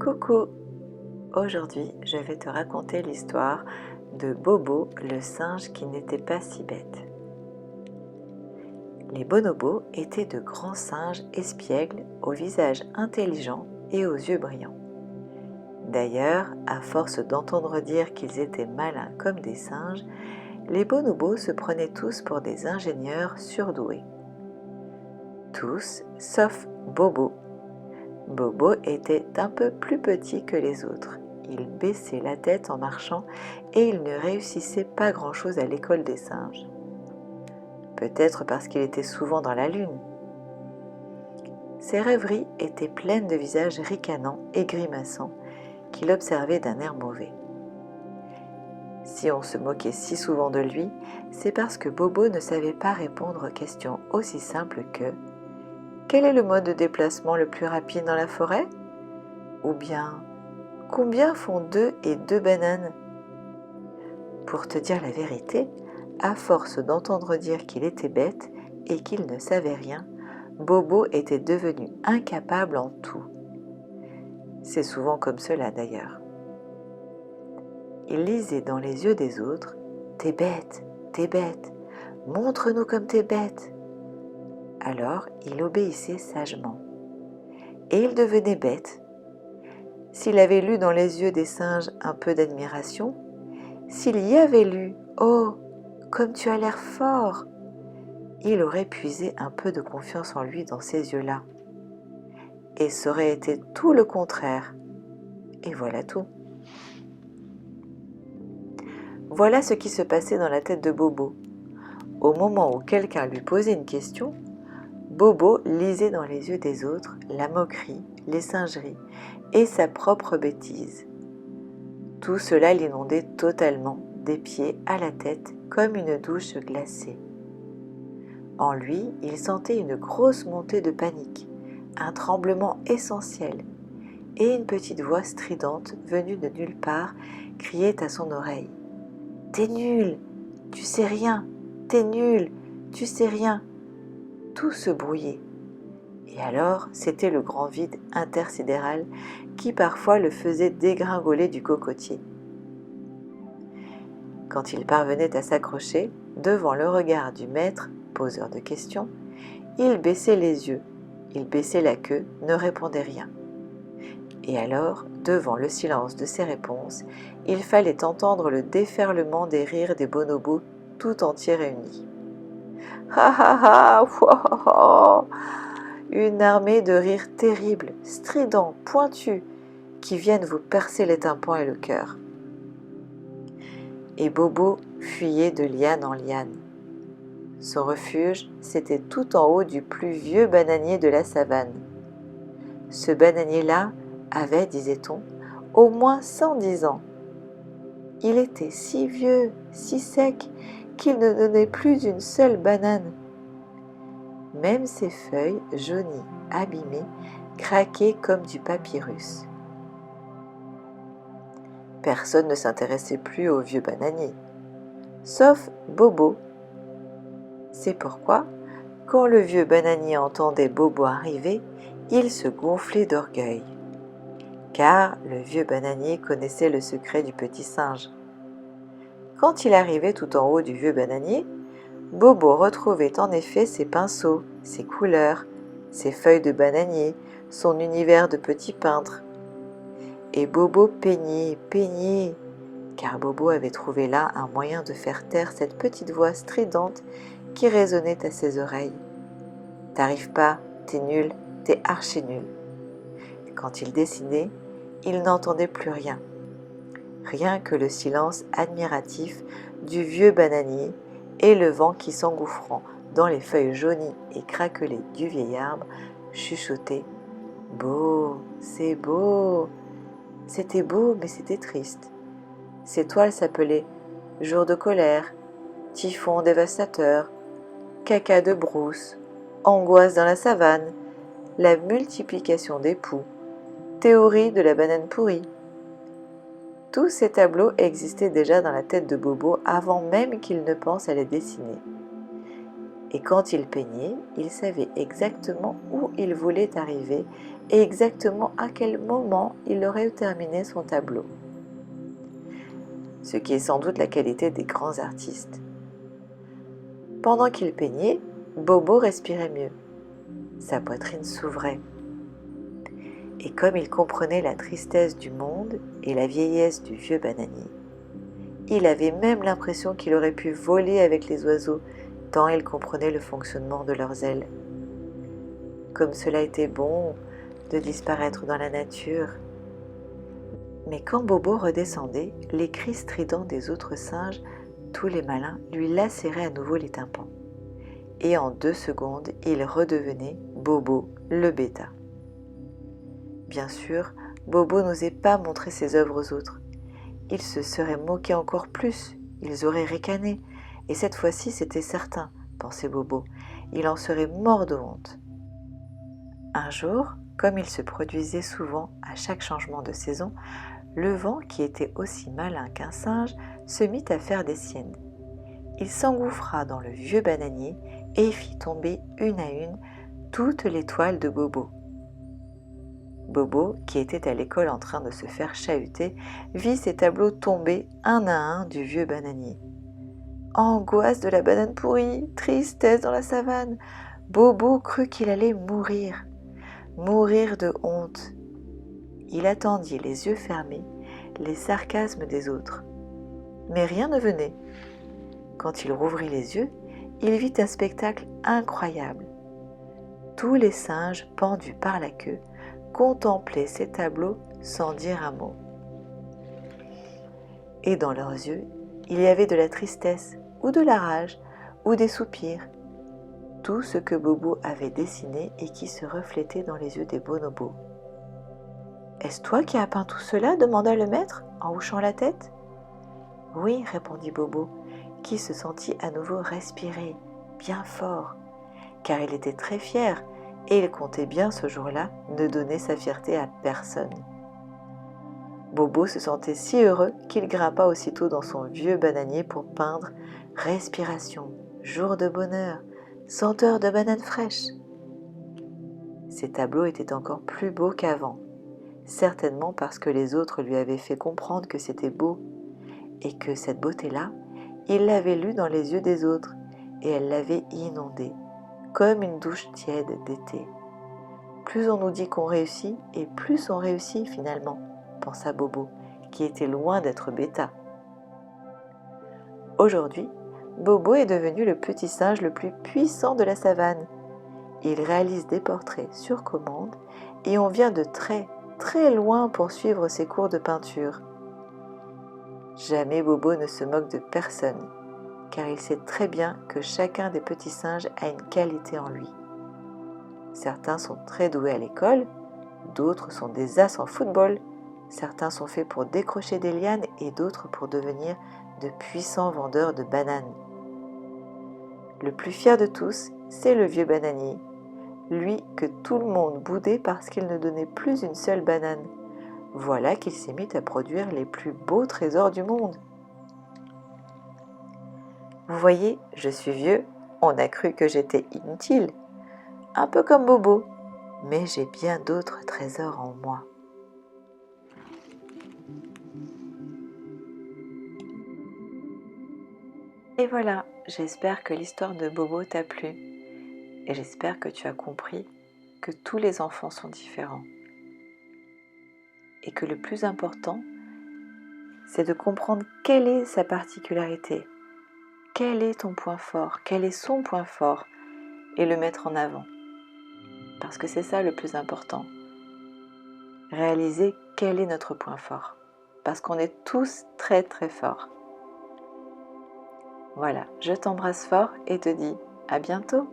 Coucou! Aujourd'hui, je vais te raconter l'histoire de Bobo, le singe qui n'était pas si bête. Les bonobos étaient de grands singes espiègles, au visage intelligent et aux yeux brillants. D'ailleurs, à force d'entendre dire qu'ils étaient malins comme des singes, les bonobos se prenaient tous pour des ingénieurs surdoués. Tous, sauf Bobo. Bobo était un peu plus petit que les autres. Il baissait la tête en marchant et il ne réussissait pas grand-chose à l'école des singes. Peut-être parce qu'il était souvent dans la lune. Ses rêveries étaient pleines de visages ricanants et grimaçants qu'il observait d'un air mauvais. Si on se moquait si souvent de lui, c'est parce que Bobo ne savait pas répondre aux questions aussi simples que « Quel est le mode de déplacement le plus rapide dans la forêt ?» ou bien « Combien font 2 et 2 bananes ?» Pour te dire la vérité, à force d'entendre dire qu'il était bête et qu'il ne savait rien, Bobo était devenu incapable en tout. C'est souvent comme cela d'ailleurs. Il lisait dans les yeux des autres « T'es bête, montre-nous comme t'es bête !» Alors il obéissait sagement. Et il devenait bête. S'il avait lu dans les yeux des singes un peu d'admiration, s'il y avait lu « Oh, comme tu as l'air fort !» il aurait puisé un peu de confiance en lui dans ces yeux-là. Et ça aurait été tout le contraire. Et voilà tout. Voilà ce qui se passait dans la tête de Bobo. Au moment où quelqu'un lui posait une question, Bobo lisait dans les yeux des autres la moquerie, les singeries et sa propre bêtise. Tout cela l'inondait totalement, des pieds à la tête, comme une douche glacée. En lui, il sentait une grosse montée de panique, un tremblement essentiel, et une petite voix stridente venue de nulle part criait à son oreille « T'es nul, tu sais rien, t'es nul, tu sais rien !» Tout se brouillait. Et alors, c'était le grand vide intersidéral qui parfois le faisait dégringoler du cocotier. Quand il parvenait à s'accrocher, devant le regard du maître, poseur de questions, il baissait les yeux, il baissait la queue, ne répondait rien. Et alors, devant le silence de ses réponses, il fallait entendre le déferlement des rires des bonobos tout entiers réunis. Ha ha ha, wouah, une armée de rires terribles, stridents, pointus, qui viennent vous percer les tympans et le cœur. Et Bobo fuyait de liane en liane. Son refuge, c'était tout en haut du plus vieux bananier de la savane. Ce bananier-là avait, disait-on, au moins 110 ans. Il était si vieux, si sec, qu'il ne donnait plus une seule banane. Même ses feuilles, jaunies, abîmées, craquaient comme du papyrus. Personne ne s'intéressait plus au vieux bananier, sauf Bobo. C'est pourquoi, quand le vieux bananier entendait Bobo arriver, il se gonflait d'orgueil. Car le vieux bananier connaissait le secret du petit singe. Quand il arrivait tout en haut du vieux bananier, Bobo retrouvait en effet ses pinceaux, ses couleurs, ses feuilles de bananier, son univers de petit peintre. Et Bobo peignait, car Bobo avait trouvé là un moyen de faire taire cette petite voix stridente qui résonnait à ses oreilles. « T'arrives pas, t'es nul, t'es archi nul. » Quand il dessinait, il n'entendait plus rien. Rien que le silence admiratif du vieux bananier et le vent qui, s'engouffrant dans les feuilles jaunies et craquelées du vieil arbre, chuchotait « Beau, c'est beau !» C'était beau, mais c'était triste. Ces toiles s'appelaient « Jour de colère »,« Typhon dévastateur »,« Caca de brousse »,« Angoisse dans la savane »,« La multiplication des poux », Théorie de la banane pourrie. Tous ces tableaux existaient déjà dans la tête de Bobo avant même qu'il ne pense à les dessiner. Et quand il peignait, il savait exactement où il voulait arriver et exactement à quel moment il aurait terminé son tableau. Ce qui est sans doute la qualité des grands artistes. Pendant qu'il peignait, Bobo respirait mieux. Sa poitrine s'ouvrait. Et comme il comprenait la tristesse du monde et la vieillesse du vieux bananier, il avait même l'impression qu'il aurait pu voler avec les oiseaux, tant il comprenait le fonctionnement de leurs ailes. Comme cela était bon de disparaître dans la nature. Mais quand Bobo redescendait, les cris stridents des autres singes, tous les malins, lui lacéraient à nouveau les tympans. Et en 2 secondes, il redevenait Bobo le bêta. Bien sûr, Bobo n'osait pas montrer ses œuvres aux autres. Ils se seraient moqués encore plus, ils auraient ricané, et cette fois-ci c'était certain, pensait Bobo, il en serait mort de honte. Un jour, comme il se produisait souvent à chaque changement de saison, le vent, qui était aussi malin qu'un singe, se mit à faire des siennes. Il s'engouffra dans le vieux bananier et fit tomber une à une toutes les toiles de Bobo. Bobo, qui était à l'école en train de se faire chahuter, vit ses tableaux tomber un à un du vieux bananier. Angoisse de la banane pourrie, tristesse dans la savane, Bobo crut qu'il allait mourir de honte. Il attendit les yeux fermés les sarcasmes des autres. Mais rien ne venait. Quand il rouvrit les yeux, il vit un spectacle incroyable. Tous les singes, pendus par la queue, contemplaient ces tableaux sans dire un mot. Et dans leurs yeux, il y avait de la tristesse, ou de la rage, ou des soupirs, tout ce que Bobo avait dessiné et qui se reflétait dans les yeux des bonobos. « Est-ce toi qui as peint tout cela ?» demanda le maître, en hochant la tête. « Oui, » répondit Bobo, qui se sentit à nouveau respirer, bien fort, car il était très fier et il comptait bien ce jour-là ne donner sa fierté à personne. Bobo se sentait si heureux qu'il grimpa aussitôt dans son vieux bananier pour peindre « Respiration, jour de bonheur, senteur de banane fraîche ». Ses tableaux étaient encore plus beaux qu'avant, certainement parce que les autres lui avaient fait comprendre que c'était beau, et que cette beauté-là, il l'avait lue dans les yeux des autres, et elle l'avait inondé, comme une douche tiède d'été. Plus on nous dit qu'on réussit, et plus on réussit finalement, pensa Bobo, qui était loin d'être bêta. Aujourd'hui, Bobo est devenu le petit singe le plus puissant de la savane. Il réalise des portraits sur commande, et on vient de très, très loin pour suivre ses cours de peinture. Jamais Bobo ne se moque de personne, car il sait très bien que chacun des petits singes a une qualité en lui. Certains sont très doués à l'école, d'autres sont des as en football, certains sont faits pour décrocher des lianes et d'autres pour devenir de puissants vendeurs de bananes. Le plus fier de tous, c'est le vieux bananier, lui que tout le monde boudait parce qu'il ne donnait plus une seule banane. Voilà qu'il s'est mis à produire les plus beaux trésors du monde. Vous voyez, je suis vieux, on a cru que j'étais inutile, un peu comme Bobo, mais j'ai bien d'autres trésors en moi. Et voilà, j'espère que l'histoire de Bobo t'a plu, et j'espère que tu as compris que tous les enfants sont différents, et que le plus important, c'est de comprendre quelle est sa particularité, quel est ton point fort, quel est son point fort, et le mettre en avant. Parce que c'est ça le plus important. Réaliser quel est notre point fort. Parce qu'on est tous très très forts. Voilà, je t'embrasse fort et te dis à bientôt.